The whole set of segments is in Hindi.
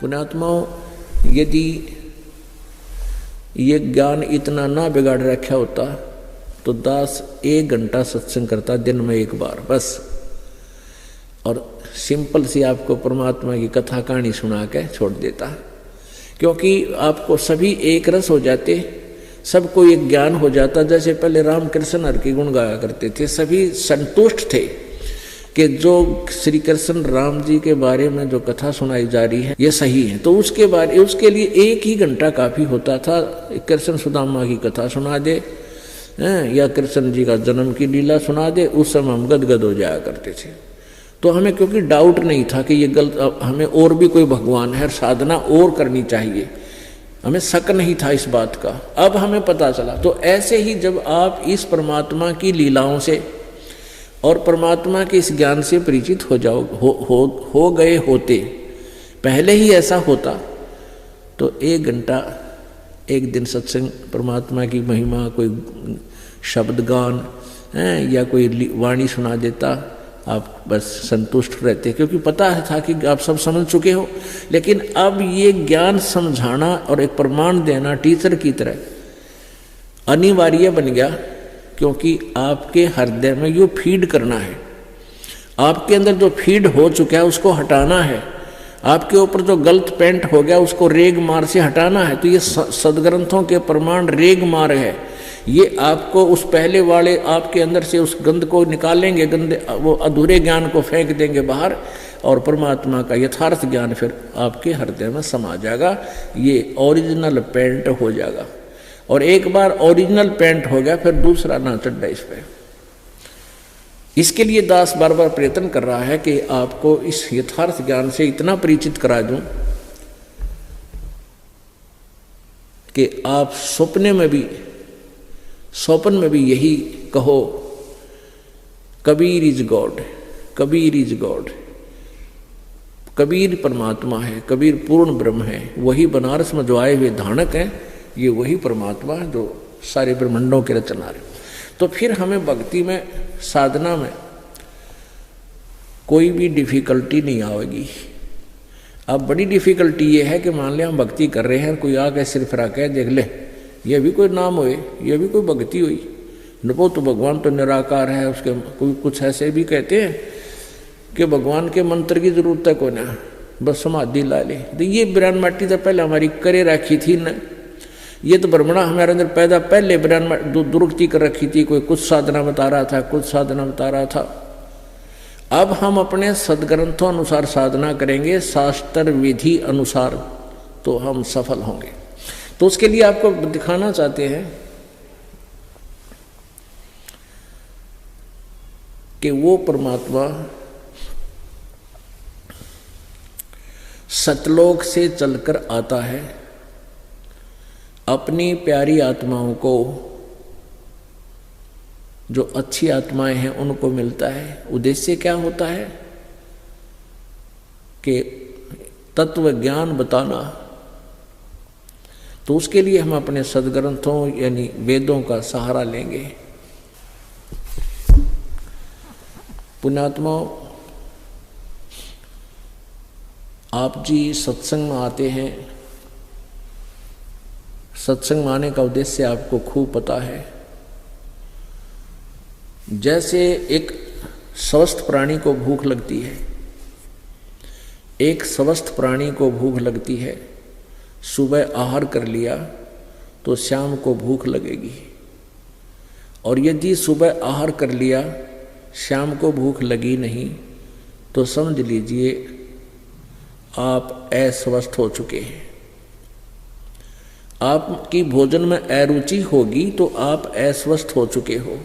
पुण्यात्माओं, यदि ये ज्ञान इतना ना बिगाड़ रखा होता तो दास 1 घंटा सत्संग करता दिन में 1 बार बस, और सिंपल सी आपको परमात्मा की कथा कहानी सुना के छोड़ देता। क्योंकि आपको सभी एक रस हो जाते, सबको एक ज्ञान हो जाता। जैसे पहले रामकृष्ण हर के गुण गाया करते थे, सभी संतुष्ट थे कि जो श्री कृष्ण राम जी के बारे में जो कथा सुनाई जा रही है ये सही है। तो उसके लिए 1 ही घंटा काफी होता था। कृष्ण सुदामा की कथा सुना दे या कृष्ण जी का जन्म की लीला सुना दे, उस समय हम गदगद हो जाया करते थे। तो हमें क्योंकि डाउट नहीं था कि ये गलत, हमें और भी कोई भगवान है, साधना और करनी चाहिए, हमें शक नहीं था इस बात का। अब हमें पता चला। तो ऐसे ही जब आप इस परमात्मा की लीलाओं से और परमात्मा के इस ज्ञान से परिचित हो गए होते, पहले ही ऐसा होता तो 1 घंटा एक दिन सत्संग, परमात्मा की महिमा, कोई शब्द गान या कोई वाणी सुना देता, आप बस संतुष्ट रहते, क्योंकि पता था कि आप सब समझ चुके हो। लेकिन अब ये ज्ञान समझाना और एक प्रमाण देना टीचर की तरह अनिवार्य बन गया, क्योंकि आपके हृदय में यो फीड करना है। आपके अंदर जो फीड हो चुका है उसको हटाना है। आपके ऊपर जो गलत पेंट हो गया उसको रेग मार से हटाना है। तो ये सदग्रंथों के प्रमाण रेग मार है। ये आपको उस पहले वाले आपके अंदर से उस गंध को निकालेंगे, गंदे वो अधूरे ज्ञान को फेंक देंगे बाहर, और परमात्मा का यथार्थ ज्ञान फिर आपके हृदय में समा जाएगा। ये ओरिजिनल पेंट हो जाएगा। और एक बार ओरिजिनल पेंट हो गया फिर दूसरा ना चढ़ा इस पे। इसके लिए दास बार बार प्रयत्न कर रहा है कि आपको इस यथार्थ ज्ञान से इतना परिचित करा दूं कि आप स्वप्न में भी यही कहो, Kabir is God, Kabir is God. Kabir परमात्मा है, कबीर पूर्ण ब्रह्म है। वही बनारस में जो आए हुए धानक हैं, ये वही परमात्मा है जो सारे ब्रह्मांडों के रचना है। तो फिर हमें भक्ति में, साधना में कोई भी डिफिकल्टी नहीं आएगी। अब बड़ी डिफिकल्टी ये है कि मान लिया हम भक्ति कर रहे हैं, कोई आके सिर्फ रखे देख ले, ये भी कोई नाम होए, ये भी कोई भक्ति हुई, वो तो भगवान तो निराकार है। उसके कोई कुछ ऐसे भी कहते हैं कि भगवान के मंत्र की जरूरत है, को ना बस समाधि ला ले। तो ये बिरान माटी तो पहले हमारी करे रखी थी न, ये तो ब्रह्मणा हमारे अंदर पैदा पहले बिरान दुरुक्ति कर रखी थी। कोई कुछ साधना बता रहा था, कुछ साधना बता रहा था। अब हम अपने सदग्रंथों अनुसार साधना करेंगे, शास्त्र विधि अनुसार, तो हम सफल होंगे। तो उसके लिए आपको दिखाना चाहते हैं कि वो परमात्मा सतलोक से चलकर आता है, अपनी प्यारी आत्माओं को, जो अच्छी आत्माएं हैं उनको मिलता है। उद्देश्य क्या होता है कि तत्व ज्ञान बताना। तो उसके लिए हम अपने सदग्रंथों यानी वेदों का सहारा लेंगे। पुण्यात्माओं, आप जी सत्संग में आते हैं, सत्संग में आने का उद्देश्य आपको खूब पता है। जैसे एक स्वस्थ प्राणी को भूख लगती है, एक स्वस्थ प्राणी को भूख लगती है, सुबह आहार कर लिया तो शाम को भूख लगेगी। और यदि सुबह आहार कर लिया, शाम को भूख लगी नहीं, तो समझ लीजिए आप अस्वस्थ हो चुके हैं। आपकी भोजन में अरुचि होगी तो आप अस्वस्थ हो चुके हो।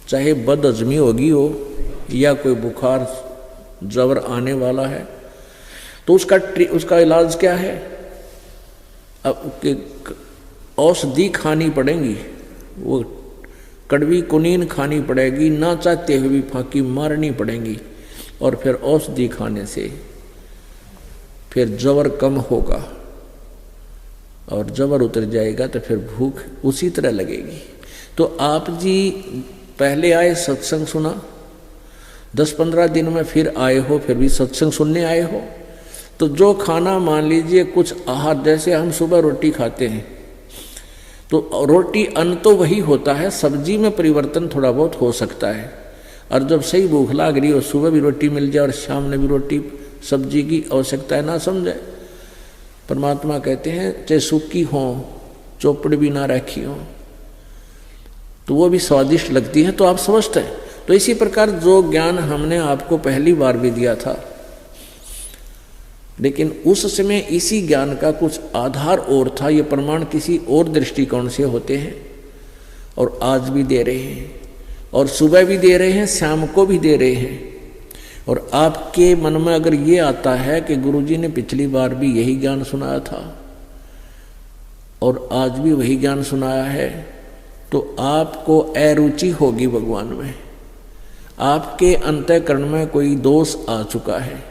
चाहे बदहजमी होगी हो या कोई बुखार जबर आने वाला है, तो उसका इलाज क्या है? अब औषधि खानी पड़ेगी, वो कड़वी कुनीन खानी पड़ेगी, ना चाहते हुए भी फांकी मारनी पड़ेगी। और फिर औषधि खाने से फिर जबर कम होगा, और जबर उतर जाएगा तो फिर भूख उसी तरह लगेगी। तो आप जी पहले आए, सत्संग सुना, 10-15 दिन में फिर आए हो, फिर भी सत्संग सुनने आए हो, तो जो खाना मान लीजिए कुछ आहार, जैसे हम सुबह रोटी खाते हैं तो रोटी अन्न तो वही होता है, सब्जी में परिवर्तन थोड़ा बहुत हो सकता है। और जब सही भूख लाग रही हो, सुबह भी रोटी मिल जाए और शाम में भी रोटी सब्जी की आवश्यकता है ना समझे। परमात्मा कहते हैं चाहे सूखी हो, चौपड़ भी ना रखी हो, तो वो भी स्वादिष्ट लगती है, तो आप समझते हैं। तो इसी प्रकार जो ज्ञान हमने आपको पहली बार भी दिया था, लेकिन उस समय इसी ज्ञान का कुछ आधार और था, ये प्रमाण किसी और दृष्टिकोण से होते हैं, और आज भी दे रहे हैं, और सुबह भी दे रहे हैं, शाम को भी दे रहे हैं। और आपके मन में अगर ये आता है कि गुरुजी ने पिछली बार भी यही ज्ञान सुनाया था और आज भी वही ज्ञान सुनाया है, तो आपको अरुचि होगी भगवान में, आपके अंतःकरण में कोई दोष आ चुका है,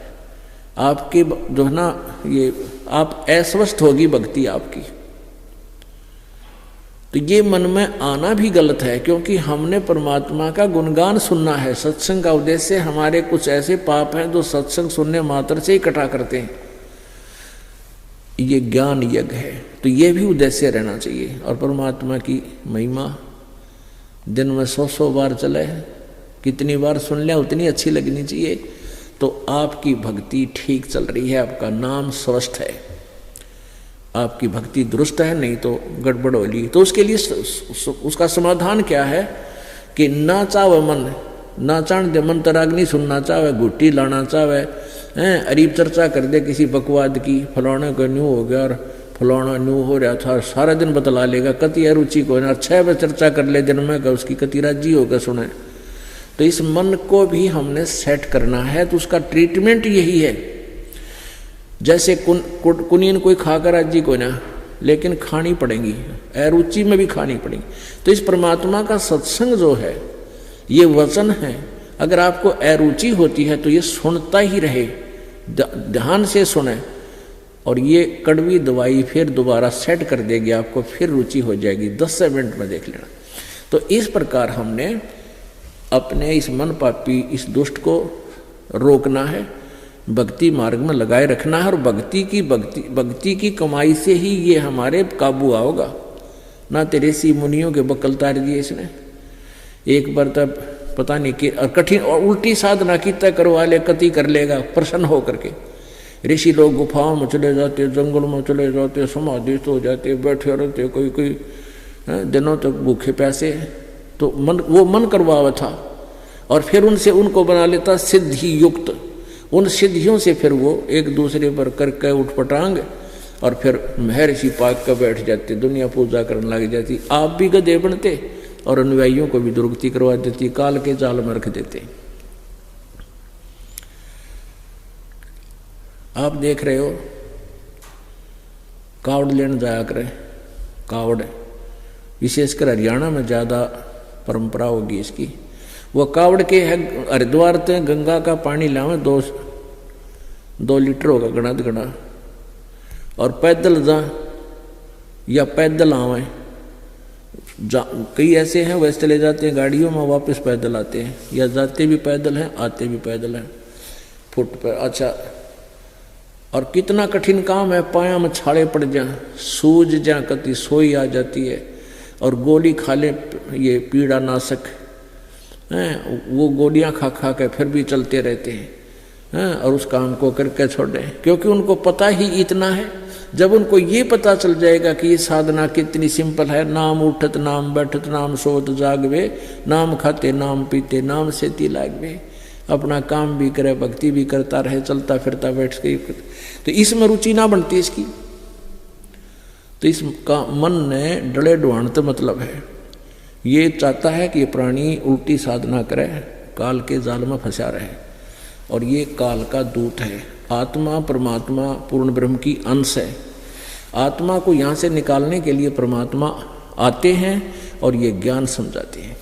आपके जो है ना ये आप अस्वस्थ होगी भक्ति आपकी। तो ये मन में आना भी गलत है, क्योंकि हमने परमात्मा का गुणगान सुनना है। सत्संग का उद्देश्य हमारे कुछ ऐसे पाप हैं जो सत्संग सुनने मात्र से ही इकट्ठा करते हैं, ये ज्ञान यज्ञ है, तो ये भी उद्देश्य रहना चाहिए। और परमात्मा की महिमा दिन में 100 बार चले, कितनी बार सुन लिया उतनी अच्छी लगनी चाहिए, तो आपकी भक्ति ठीक चल रही है, आपका नाम स्वस्थ है, आपकी भक्ति दुरुस्त है, नहीं तो गड़बड़ हो ली। तो उसके लिए उसका समाधान क्या है कि ना चावे मन, ना चाण दे मन तरागनी सुनना चाहे, घुट्टी लाना चाहे, अरीब चर्चा कर दे किसी बकवाद की, फलाने को न्यू हो गया और फलाना न्यू हो रहा था, सारा दिन बतला लेगा, कति अरुचि को ना 6 बजे चर्चा कर ले दिन में, उसकी कति राजी होकर सुने। तो इस मन को भी हमने सेट करना है, तो उसका ट्रीटमेंट यही है। जैसे कुनियन कोई खाकर राजी को ना, लेकिन खानी पड़ेगी, अरुचि में भी खानी पड़ेगी। तो इस परमात्मा का सत्संग जो है, ये वचन है, अगर आपको अरुचि होती है तो ये सुनता ही रहे, ध्यान से सुने, और ये कड़वी दवाई फिर दोबारा सेट कर देगी आपको, फिर रुचि हो जाएगी, 10 मिनट में देख लेना। तो इस प्रकार हमने अपने इस मन पापी इस दुष्ट को रोकना है, भक्ति मार्ग में लगाए रखना है, और भक्ति की कमाई से ही ये हमारे काबू आओगा। ना तेरे सी मुनियों के बकल तार दिए इसने, एक बार तब पता नहीं कि कठिन और उल्टी साधना की तय करवा ले, कति कर लेगा प्रसन्न हो करके। ऋषि लोग गुफाओं में चले जाते, जंगल में चले जाते, समाधिस्थ हो जाते, बैठे रहते, कोई दिनों तक भूखे प्यासे, तो वो मन करवावा था, और फिर उनसे उनको बना लेता सिद्धि युक्त, उन सिद्धियों से फिर वो एक दूसरे पर करके उठपटांग, और फिर महर्षि पाक का बैठ जाते, दुनिया पूजा करने लग जाती। आप भी गधे बनते और अनुयायियों को भी दुर्गति करवा देती, काल के जाल में रख देते। आप देख रहे हो कावड़ लेने जाया करे, कावड़ विशेषकर हरियाणा में ज़्यादा परंपरा होगी इसकी। वो कावड़ के है हरिद्वार ते गंगा का पानी लावे, 2 लीटर होगा गणा, और पैदल जा या पैदल आवे, कई ऐसे हैं वैसे चले जाते हैं गाड़ियों में, वापस पैदल आते हैं, या जाते भी पैदल हैं आते भी पैदल हैं फुट पर। अच्छा, और कितना कठिन काम है, पाया में छाले पड़ जाए, सूज जा, कति सोई आ जाती है, और गोली खा ले ये पीड़ा नाशक हैं, वो गोलियां खा खा के फिर भी चलते रहते हैं, और उस काम को करके छोड़ दें, क्योंकि उनको पता ही इतना है। जब उनको ये पता चल जाएगा कि ये साधना कितनी सिंपल है, नाम उठत नाम बैठत नाम सोत जागवे, नाम खाते नाम पीते नाम सेती लागवे, अपना काम भी करे भक्ति भी करता रहे, चलता फिरता बैठ के, तो इसमें रुचि ना बनती इसकी। तो इसका मन ने डले डुहानते मतलब है, ये चाहता है कि ये प्राणी उल्टी साधना करे, काल के जाल में फंसा रहे, और ये काल का दूत है। आत्मा परमात्मा पूर्ण ब्रह्म की अंश है। आत्मा को यहाँ से निकालने के लिए परमात्मा आते हैं और ये ज्ञान समझाते हैं।